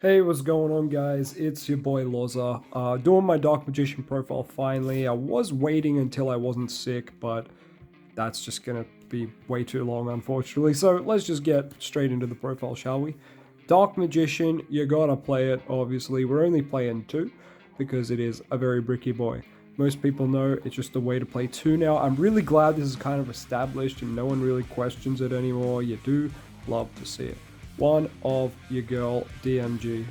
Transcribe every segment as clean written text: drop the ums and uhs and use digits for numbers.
Hey, what's going on, guys? It's your boy LOZA. Doing my Dark Magician profile finally. I was waiting until I wasn't sick, but that's just gonna be way too long, unfortunately. So let's just get straight into the profile, shall we? Dark Magician, you gotta play it, obviously. We're only playing 2 because it is a very bricky boy. Most people know it's just a way to play 2 now. I'm really glad this is kind of established and no one really questions it anymore. You do love to see it. One of your girl DMG.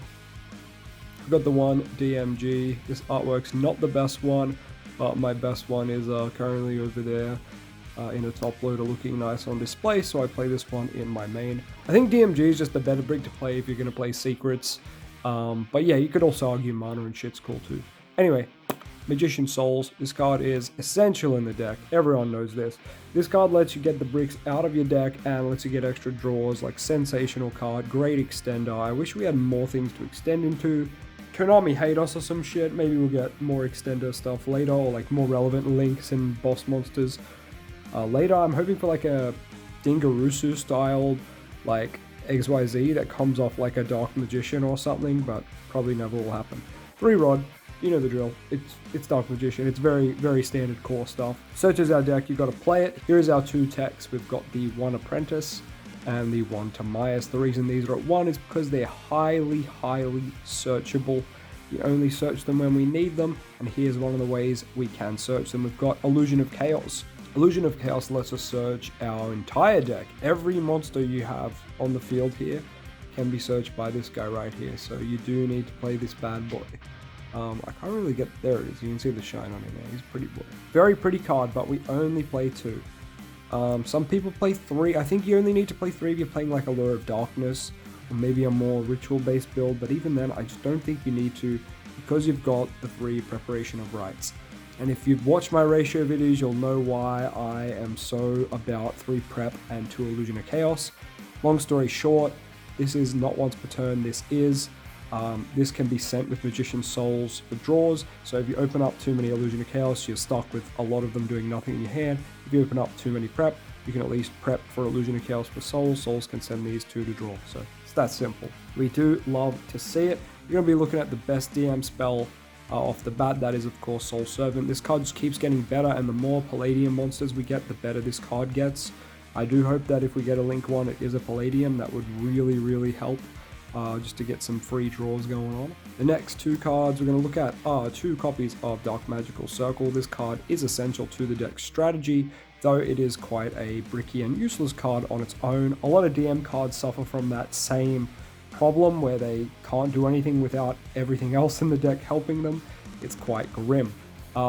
I've got the one DMG. This artwork's not the best one, but my best one is currently over there in a top loader looking nice on display, so I play this one in my main. I think DMG is just a better brick to play if you're going to play secrets, but yeah, you could also argue mana and shit's cool too. Anyway, Magician Souls. This card is essential in the deck. Everyone knows this. This card lets you get the bricks out of your deck and lets you get extra draws, like sensational card, great extender. I wish we had more things to extend into. Konami hate us or some shit. Maybe we'll get more extender stuff later, or like more relevant links and boss monsters later. I'm hoping for like a Dingarusu styled like XYZ that comes off like a Dark Magician or something, but probably never will happen. 3 rod. You know the drill. It's Dark Magician. It's very, very standard core stuff. Searches our deck. You've got to play it. Here is our 2 techs. We've got the 1 Apprentice and the 1 Timaeus. The reason these are at 1 is because they're highly, highly searchable. You only search them when we need them, and here's one of the ways we can search them. We've got Illusion of Chaos. Illusion of Chaos lets us search our entire deck. Every monster you have on the field here can be searched by this guy right here, so you do need to play this bad boy. I can't really get, there it is, you can see the shine on him there, he's a pretty boy. Very pretty card, but we only play 2. Some people play 3, I think you only need to play 3 if you're playing like Allure of Darkness, or maybe a more ritual based build, but even then I just don't think you need to, because you've got the 3 Preparation of Rites. And if you've watched my ratio videos, you'll know why I am so about 3 prep and 2 Illusion of Chaos. Long story short, this is not once per turn, this can be sent with Magician Souls for draws, so if you open up too many Illusion of Chaos, you're stuck with a lot of them doing nothing in your hand. If you open up too many prep, you can at least prep for Illusion of Chaos for Souls. Souls can send these 2 to draw, so it's that simple. We do love to see it. You're going to be looking at the best DM spell off the bat, that is of course Soul Servant. This card just keeps getting better, and the more Palladium monsters we get, the better this card gets. I do hope that if we get a Link one, it is a Palladium. That would really, really help. Just to get some free draws going on. The next 2 cards we're going to look at are 2 copies of Dark Magical Circle. This card is essential to the deck's strategy, though it is quite a bricky and useless card on its own. A lot of DM cards suffer from that same problem where they can't do anything without everything else in the deck helping them. It's quite grim.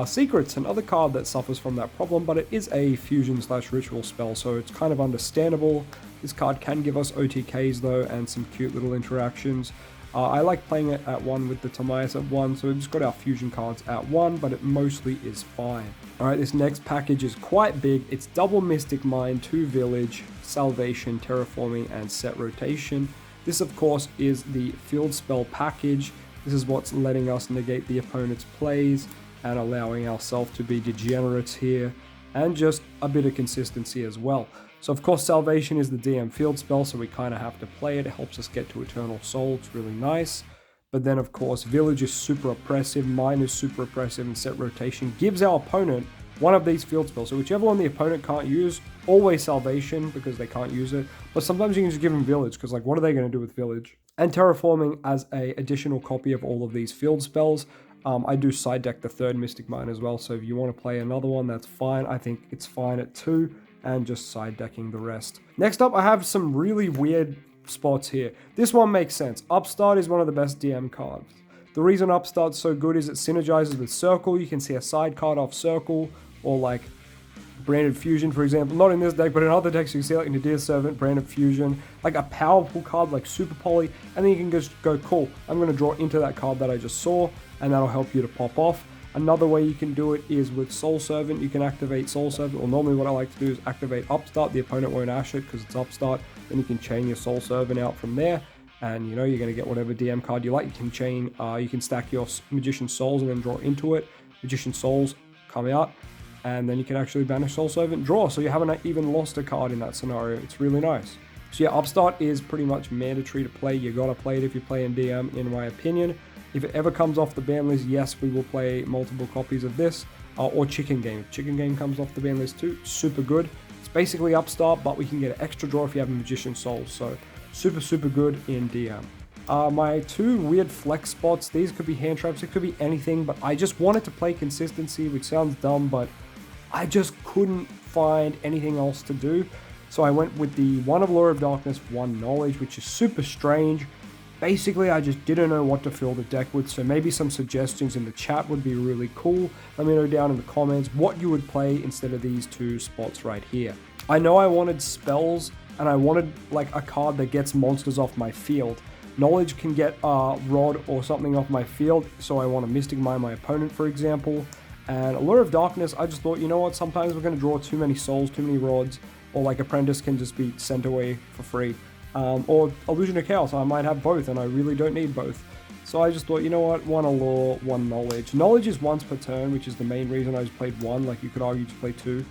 Secret's another card that suffers from that problem, but it is a fusion/ritual spell, so it's kind of understandable. This card can give us OTKs though, and some cute little interactions. I like playing it at 1 with the Timaeus at 1, so we've just got our fusion cards at 1, but it mostly is fine. Alright, this next package is quite big. It's double Mystic Mine, 2 Village, Salvation, Terraforming, and Set Rotation. This of course is the field spell package. This is what's letting us negate the opponent's plays and allowing ourselves to be degenerates here, and just a bit of consistency as well. So of course Salvation is the DM field spell, so we kind of have to play it. It helps us get to Eternal Soul, it's really nice. But then of course Village is super oppressive, Mine is super oppressive, and Set Rotation gives our opponent one of these field spells. So whichever one the opponent can't use, always Salvation because they can't use it. But sometimes you can just give them Village, because like what are they going to do with Village? And Terraforming as a additional copy of all of these field spells. I do side deck the 3rd Mystic Mine as well, so if you want to play another one, that's fine. I think it's fine at 2, and just side decking the rest. Next up, I have some really weird spots here. This one makes sense. Upstart is one of the best DM cards. The reason Upstart's so good is it synergizes with Circle. You can see a side card off Circle, or like Branded Fusion, for example. Not in this deck, but in other decks you can see like Nadir Servant, Branded Fusion, like a powerful card like Super Poly, and then you can just go, cool, I'm going to draw into that card that I just saw, and that'll help you to pop off. Another way you can do it is with Soul Servant. You can activate Soul Servant, or normally what I like to do is activate Upstart. The opponent won't ash it because it's Upstart. Then you can chain your Soul Servant out from there, and you know you're going to get whatever DM card you like. You can chain, you can stack your Magician Souls and then draw into it. Magician Souls come out, and then you can actually banish Soul Servant, draw. So you haven't even lost a card in that scenario. It's really nice. So yeah, Upstart is pretty much mandatory to play. You gotta play it if you play in DM, in my opinion. If it ever comes off the ban list, yes, we will play multiple copies of this. Or Chicken Game. If Chicken Game comes off the ban list too, super good. It's basically Upstart, but we can get an extra draw if you have a Magician Soul. So super, super good in DM. My two weird flex spots, these could be hand traps, it could be anything, but I just wanted to play consistency, which sounds dumb, but I just couldn't find anything else to do. So I went with the 1 of Lure of Darkness, 1 Knowledge, which is super strange. Basically, I just didn't know what to fill the deck with, so maybe some suggestions in the chat would be really cool. Let me know down in the comments what you would play instead of these two spots right here. I know I wanted spells, and I wanted like a card that gets monsters off my field. Knowledge can get Rod or something off my field, so I want to Mystic Mine my opponent, for example. And Allure of Darkness, I just thought, you know what, sometimes we're going to draw too many souls, too many rods, or like Apprentice can just be sent away for free. Or Illusion of Chaos, I might have both, and I really don't need both. So I just thought, you know what, 1 Allure, 1 Knowledge. Knowledge is once per turn, which is the main reason I just played 1, like you could argue to play 2.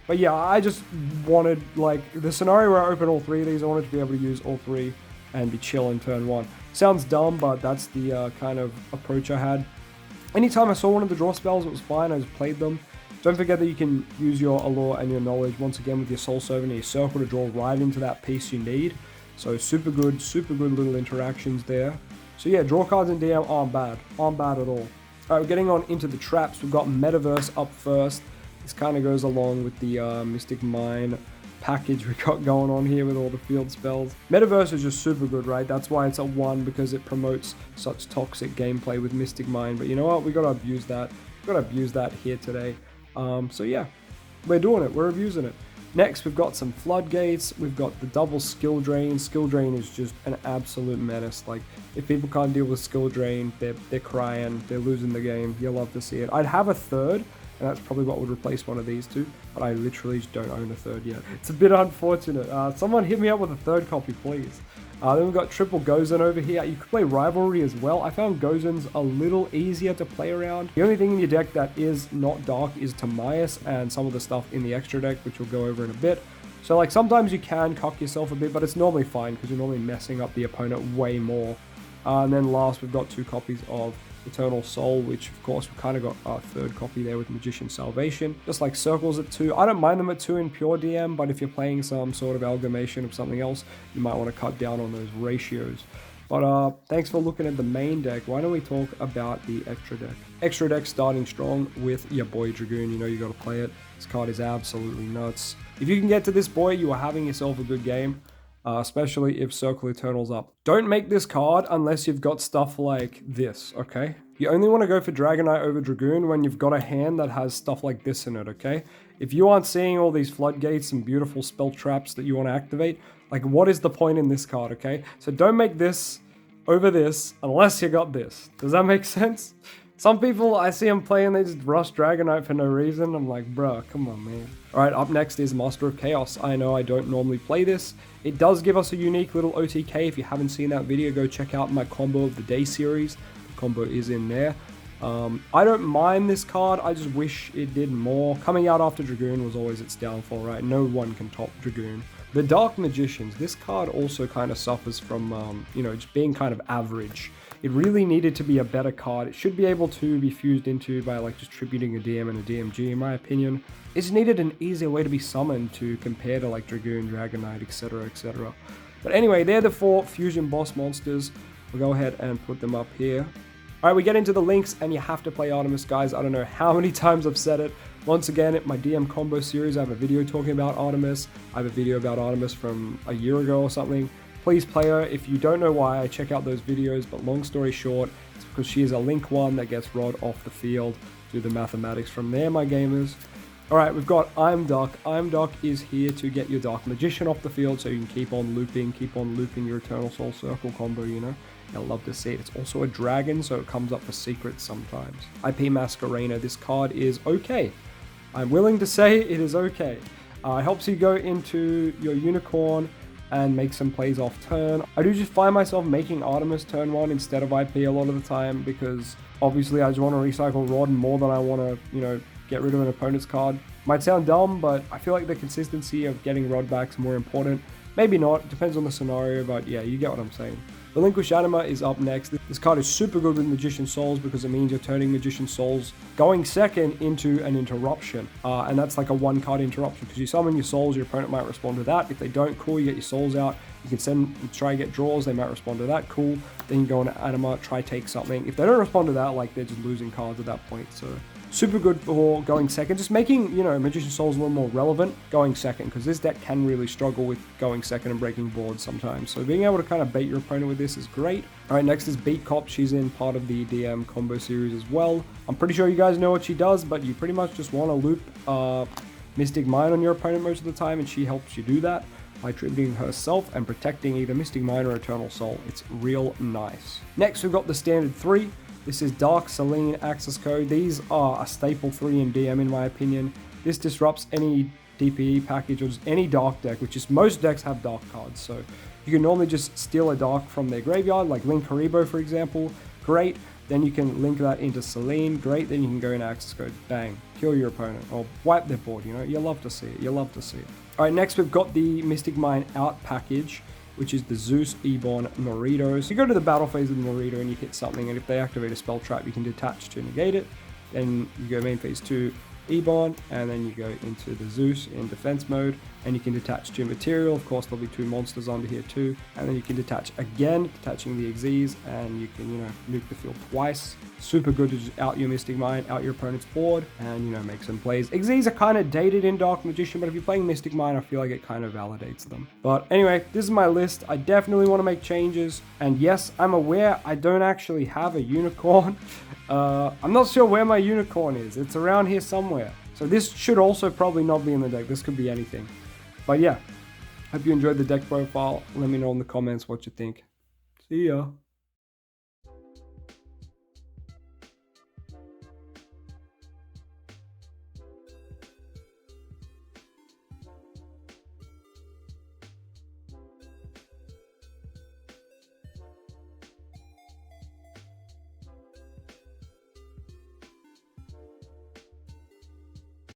But yeah, I just wanted, like, the scenario where I open all 3 of these, I wanted to be able to use all 3 and be chill in turn 1. Sounds dumb, but that's the kind of approach I had. Anytime I saw one of the draw spells, it was fine, I just played them. Don't forget that you can use your Allure and your Knowledge once again with your Soul Servant and your Circle to draw right into that piece you need. So super good little interactions there. So yeah, draw cards in DM aren't bad at all. Alright, we're getting on into the traps. We've got Metaverse up first. This kind of goes along with the Mystic Mine package we got going on here with all the field spells. Metaverse is just super good, right? That's why it's a 1, because it promotes such toxic gameplay with Mystic Mine. But you know what? We gotta abuse that. We gotta abuse that here today. So yeah, we're doing it. We're abusing it. Next, we've got some Floodgates. We've got the double Skill Drain. Skill Drain is just an absolute menace. Like, if people can't deal with Skill Drain, they're crying. They're losing the game. You'll love to see it. I'd have a third, and that's probably what would replace one of these two, but I literally just don't own a third yet. It's a bit unfortunate. Someone hit me up with a third copy, please. Then we've got triple Gozen over here. You could play Rivalry as well. I found Gozen's a little easier to play around. The only thing in your deck that is not dark is Timaeus and some of the stuff in the extra deck, which we'll go over in a bit. So like sometimes you can cock yourself a bit, but it's normally fine because you're normally messing up the opponent way more. And then last, we've got 2 copies of Eternal Soul, which of course we've kind of got our third copy there with Magician Salvation. Just like Circles at 2. I don't mind them at 2 in pure DM, but if you're playing some sort of amalgamation of something else, you might want to cut down on those ratios. But thanks for looking at the main deck. Why don't we talk about the extra deck? Extra deck starting strong with your boy Dragoon. You know you got to play it. This card is absolutely nuts. If you can get to this boy, you are having yourself a good game. Especially if Circle Eternal's up. Don't make this card unless you've got stuff like this, okay? You only want to go for Dragonite over Dragoon when you've got a hand that has stuff like this in it, okay? If you aren't seeing all these floodgates and beautiful spell traps that you want to activate, like what is the point in this card, okay? So don't make this over this unless you got this. Does that make sense? Some people, I see them playing, they just rush Dragonite for no reason. I'm like, bruh, come on, man. Alright, up next is Master of Chaos. I know I don't normally play this. It does give us a unique little OTK. If you haven't seen that video, go check out my Combo of the Day series. The combo is in there. I don't mind this card, I just wish it did more. Coming out after Dragoon was always its downfall, right? No one can top Dragoon. The Dark Magicians, this card also kind of suffers from, you know, just being kind of average. It really needed to be a better card. It should be able to be fused into by like just tributing a DM and a DMG in my opinion. It's needed an easier way to be summoned to compare to like Dragoon, Dragonite, etc, etc. But anyway, they're the 4 fusion boss monsters. We'll go ahead and put them up here. Alright, we get into the links and you have to play Artemis, guys. I don't know how many times I've said it. Once again, at my DM combo series, I have a video talking about Artemis. I have a video about Artemis from a year ago or something. Please play her. If you don't know why, I check out those videos, but long story short, it's because she is a link 1 that gets Rod off the field. Do the mathematics from there, my gamers. Alright, we've got I'm Duck. I'm Duck is here to get your Dark Magician off the field so you can keep on looping your Eternal Soul Circle combo, you know. I'll love to see it. It's also a dragon, so it comes up for secrets sometimes. IP Masquerena, this card is okay. I'm willing to say it is okay. It helps you go into your Unicorn and make some plays off turn. I do just find myself making Artemis turn 1 instead of IP a lot of the time because obviously I just want to recycle Rod more than I want to, you know, get rid of an opponent's card. Might sound dumb, but I feel like the consistency of getting Rod back is more important. Maybe not, depends on the scenario, but yeah, you get what I'm saying. Relinquish Anima is up next. This card is super good with Magician Souls because it means you're turning Magician Souls going second into an interruption. And that's like a 1-card interruption because you summon your souls, your opponent might respond to that. If they don't, cool, you get your souls out. You can try and get draws, they might respond to that, cool. Then you go on Anima, try take something. If they don't respond to that, like they're just losing cards at that point. So super good for going second, just making, you know, Magician Souls a little more relevant going second, because this deck can really struggle with going second and breaking boards sometimes. So being able to kind of bait your opponent with this is great. All right, next is Beat Cop. She's in part of the DM combo series as well. I'm pretty sure you guys know what she does, but you pretty much just want to loop Mystic Mine on your opponent most of the time, and she helps you do that by tributing herself and protecting either Mystic Mine or Eternal Soul. It's real nice. Next, we've got the standard 3. This is Dark, Selene, Access Code. These are a staple 3 in DM in my opinion. This disrupts any DPE package or just any Dark deck, which is most decks have Dark cards. So you can normally just steal a Dark from their graveyard, like Link Haribo for example. Great. Then you can link that into Selene. Great. Then you can go into Access Code. Bang. Kill your opponent or wipe their board. You know, you love to see it. You love to see it. All right, next we've got the Mystic Mine Out package, which is the Zeus, Ebon, Noritos. You go to the battle phase with Norito and you hit something, and if they activate a spell trap, you can detach to negate it. Then you go main phase 2, Ebon, and then you go into the Zeus in defense mode, and you can detach to material. Of course, there'll be 2 monsters under here too, and then you can detach again, detaching the Xyz, and you can, you know, nuke the field twice. Super good to just out your Mystic Mine, out your opponent's board, and, you know, make some plays. Xyz are kind of dated in Dark Magician, but if you're playing Mystic Mine, I feel like it kind of validates them. But anyway, this is my list. I definitely want to make changes, and yes, I'm aware I don't actually have a unicorn. I'm not sure where my unicorn is. It's around here somewhere. So this should also probably not be in the deck. This could be anything. But yeah, hope you enjoyed the deck profile. Let me know in the comments what you think. See ya.